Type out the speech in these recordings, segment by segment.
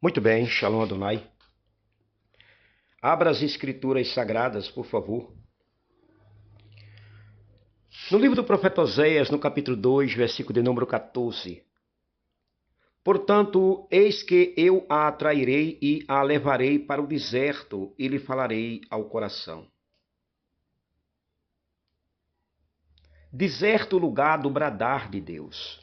Muito bem, Shalom Adonai. Abra as escrituras sagradas, por favor. No livro do profeta Oséias, no capítulo 2, versículo de número 14. Portanto, eis que eu a atrairei e a levarei para o deserto e lhe falarei ao coração. Deserto, lugar do bradar de Deus.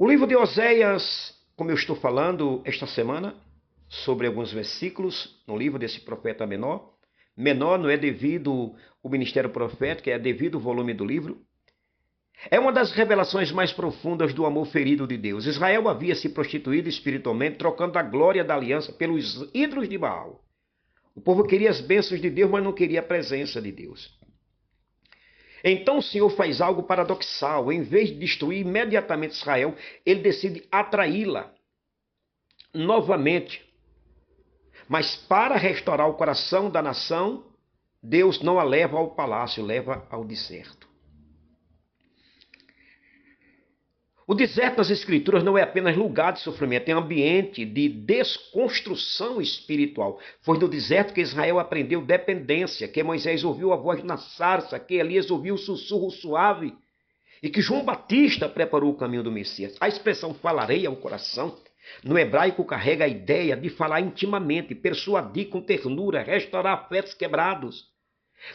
O livro de Oséias, como eu estou falando esta semana, sobre alguns versículos no livro desse profeta menor. Menor não é devido o ministério profético, é devido o volume do livro. É uma das revelações mais profundas do amor ferido de Deus. Israel havia se prostituído espiritualmente, trocando a glória da aliança pelos ídolos de Baal. O povo queria as bênçãos de Deus, mas não queria a presença de Deus. Então o Senhor faz algo paradoxal. Em vez de destruir imediatamente Israel, ele decide atraí-la novamente. Mas para restaurar o coração da nação, Deus não a leva ao palácio, leva ao deserto. O deserto nas Escrituras não é apenas lugar de sofrimento, é ambiente de desconstrução espiritual. Foi no deserto que Israel aprendeu dependência, que Moisés ouviu a voz na sarça, que Elias ouviu o sussurro suave e que João Batista preparou o caminho do Messias. A expressão falarei ao coração, no hebraico carrega a ideia de falar intimamente, persuadir com ternura, restaurar afetos quebrados.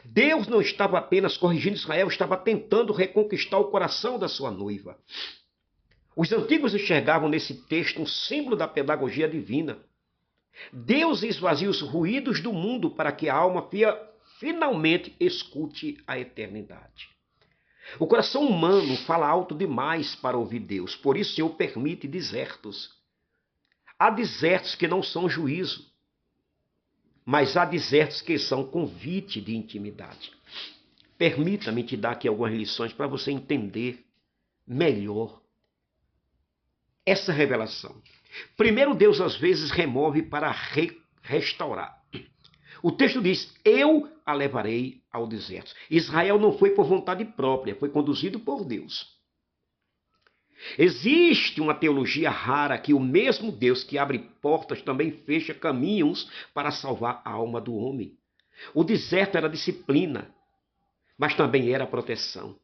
Deus não estava apenas corrigindo Israel, estava tentando reconquistar o coração da sua noiva. Os antigos enxergavam nesse texto um símbolo da pedagogia divina. Deus esvazia os ruídos do mundo para que a alma finalmente escute a eternidade. O coração humano fala alto demais para ouvir Deus, por isso o Senhor permite desertos. Há desertos que não são juízo, mas há desertos que são convite de intimidade. Permita-me te dar aqui algumas lições para você entender melhor essa revelação. Primeiro, Deus às vezes remove para restaurar. O texto diz, eu a levarei ao deserto. Israel não foi por vontade própria, foi conduzido por Deus. Existe uma teologia rara que o mesmo Deus que abre portas também fecha caminhos para salvar a alma do homem. O deserto era disciplina, mas também era proteção.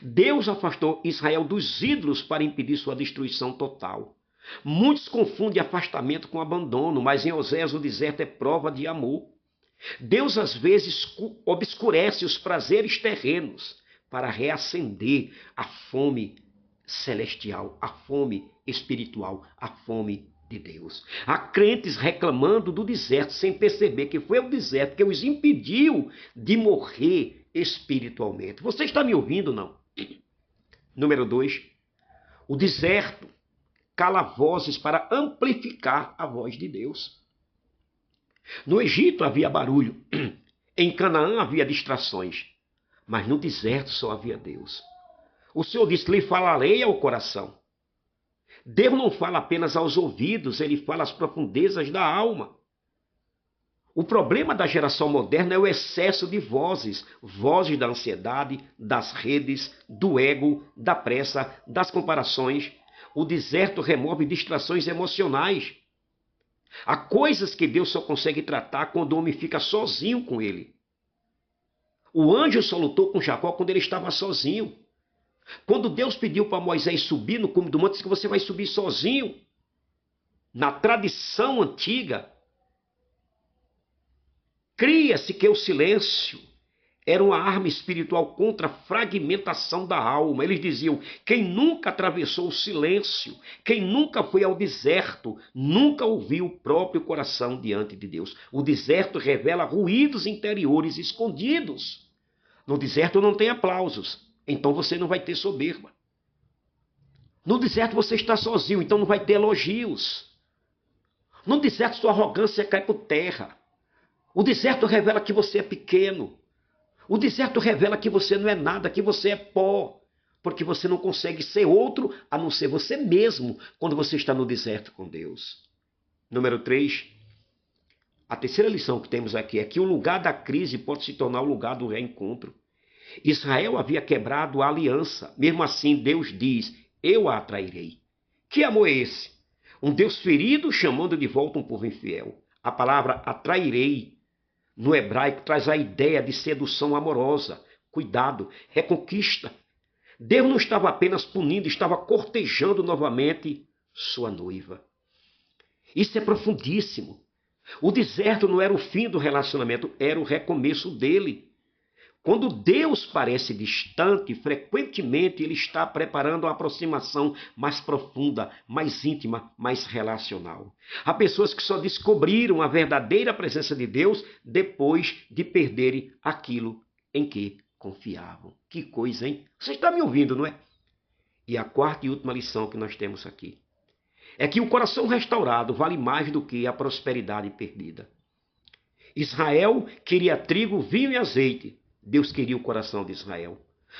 Deus afastou Israel dos ídolos para impedir sua destruição total. Muitos confundem afastamento com abandono, mas em Oséias o deserto é prova de amor. Deus às vezes obscurece os prazeres terrenos para reacender a fome celestial, a fome espiritual, a fome de Deus. Há crentes reclamando do deserto sem perceber que foi o deserto que os impediu de morrer espiritualmente. Você está me ouvindo, não? Número 2. O deserto cala vozes para amplificar a voz de Deus. No Egito havia barulho, em Canaã havia distrações, mas no deserto só havia Deus. O Senhor disse, lhe falarei ao coração. Deus não fala apenas aos ouvidos, ele fala às profundezas da alma. O problema da geração moderna é o excesso de vozes, vozes da ansiedade, das redes, do ego, da pressa, das comparações. O deserto remove distrações emocionais. Há coisas que Deus só consegue tratar quando o homem fica sozinho com ele. O anjo só lutou com Jacó quando ele estava sozinho. Quando Deus pediu para Moisés subir no cume do monte, disse que você vai subir sozinho. Na tradição antiga, cria-se que o silêncio era uma arma espiritual contra a fragmentação da alma. Eles diziam, quem nunca atravessou o silêncio, quem nunca foi ao deserto, nunca ouviu o próprio coração diante de Deus. O deserto revela ruídos interiores escondidos. No deserto não tem aplausos. Então você não vai ter soberba. No deserto você está sozinho, então não vai ter elogios. No deserto sua arrogância cai por terra. O deserto revela que você é pequeno. O deserto revela que você não é nada, que você é pó. Porque você não consegue ser outro a não ser você mesmo quando você está no deserto com Deus. Número 3. A terceira lição que temos aqui é que o lugar da crise pode se tornar o lugar do reencontro. Israel havia quebrado a aliança. Mesmo assim, Deus diz, eu a atrairei. Que amor é esse? Um Deus ferido chamando de volta um povo infiel. A palavra atrairei, no hebraico, traz a ideia de sedução amorosa, cuidado, reconquista. Deus não estava apenas punindo, estava cortejando novamente sua noiva. Isso é profundíssimo. O deserto não era o fim do relacionamento, era o recomeço dele. Quando Deus parece distante, frequentemente Ele está preparando uma aproximação mais profunda, mais íntima, mais relacional. Há pessoas que só descobriram a verdadeira presença de Deus depois de perderem aquilo em que confiavam. Que coisa, hein? Você está me ouvindo, não é? E a quarta e última lição que nós temos aqui é que o coração restaurado vale mais do que a prosperidade perdida. Israel queria trigo, vinho e azeite. Deus queria o coração de Israel.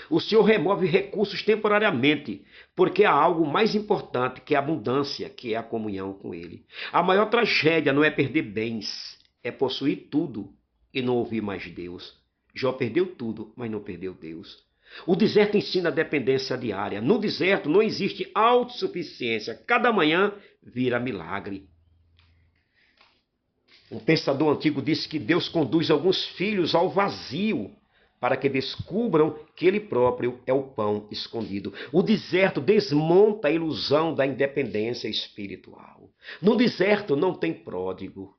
O Senhor remove recursos temporariamente, porque há algo mais importante que a abundância, que é a comunhão com Ele. A maior tragédia não é perder bens, é possuir tudo e não ouvir mais Deus. Jó perdeu tudo, mas não perdeu Deus. O deserto ensina a dependência diária. No deserto não existe autossuficiência. Cada manhã vira milagre. Um pensador antigo disse que Deus conduz alguns filhos ao vazio para que descubram que Ele próprio é o pão escondido. O deserto desmonta a ilusão da independência espiritual. No deserto não tem pródigo.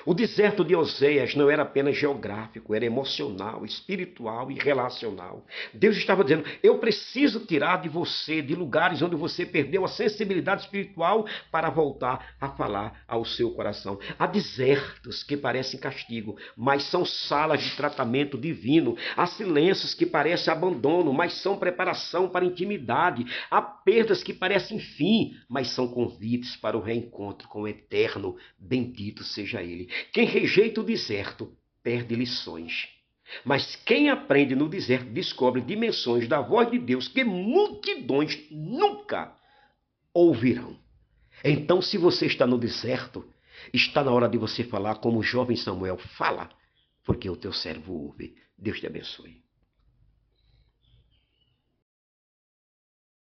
O deserto de Oséias não era apenas geográfico, era emocional, espiritual e relacional. Deus estava dizendo, eu preciso tirar de você, de lugares onde você perdeu a sensibilidade espiritual, para voltar a falar ao seu coração. Há desertos que parecem castigo, mas são salas de tratamento divino. Há silêncios que parecem abandono, mas são preparação para intimidade. Há perdas que parecem fim, mas são convites para o reencontro com o eterno. Bendito seja Ele. Quem rejeita o deserto perde lições. Mas quem aprende no deserto descobre dimensões da voz de Deus que multidões nunca ouvirão. Então, se você está no deserto, está na hora de você falar como o jovem Samuel fala, porque o teu servo ouve. Deus te abençoe.